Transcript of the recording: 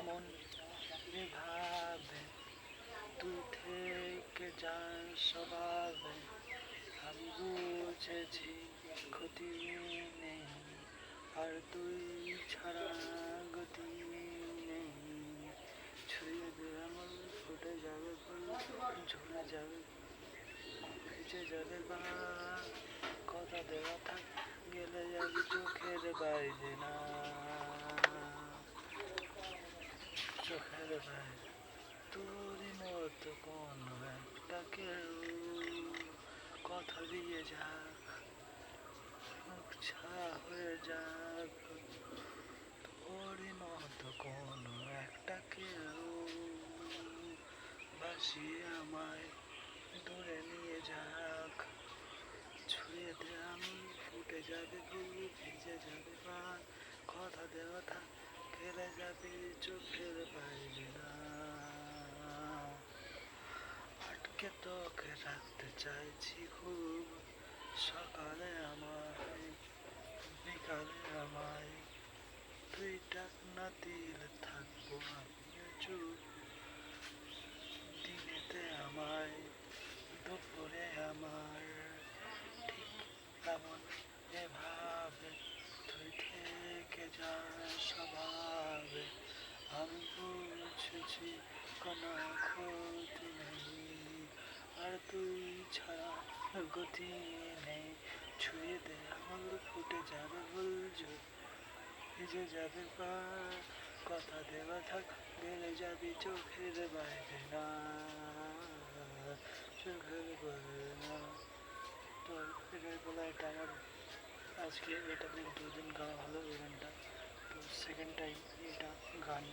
এমন এভাবে তুই থেকে যাস স্বভাবে আমি বুঝেছি ক্ষতি নেই আর তুই ছাড়া গতি নেই ছুঁয়ে দে আমার ফুটে যাবে ফুল ঝুলে যাবে ভিজে যাবে বা কথা দেওয়া থাক গেলে যাবি চোখের বাইরে না চোখের বাইরে তোরই মতো কোনো একটা কেউ কথা দিয়ে যাক ছা হয়ে যাক তোরই মতো কোনো একটা কেউ ভাসিয়ে আমায় দূরে নিয়ে যাক ছুঁয়ে দে আমি ফুটে যাবে ফুল ভিজে যাবে পান কথা দেওয়া থাক গেলে যাবে চোখের বাইরে না আটকে তোকে রাখতে চাইছি খুব সকালে আমায় বিকালে আমায় তুই ডাক না দিলে থাকবো আমি চুপ দিনেতে আমায় দুপুরে আমার ঠিক এমন এভাবে তুই থেকে যাস স্বভাবে আমি বুঝেছি কোনো ক্ষতি নেই আর তুই ছাড়া গতি নেই ছুঁয়ে দে আমার ফুটে যাবে ফুল ভিজে যাবে পা কথা দেওয়া থাক গেলে যাবি চোখের বাইরে না চোখের বাইরে না তো এটার বলা এটা আমার আজকে এটা 2 দিন গাওয়া হলো এই গানটা তো সেকেন্ড টাইম এটা গান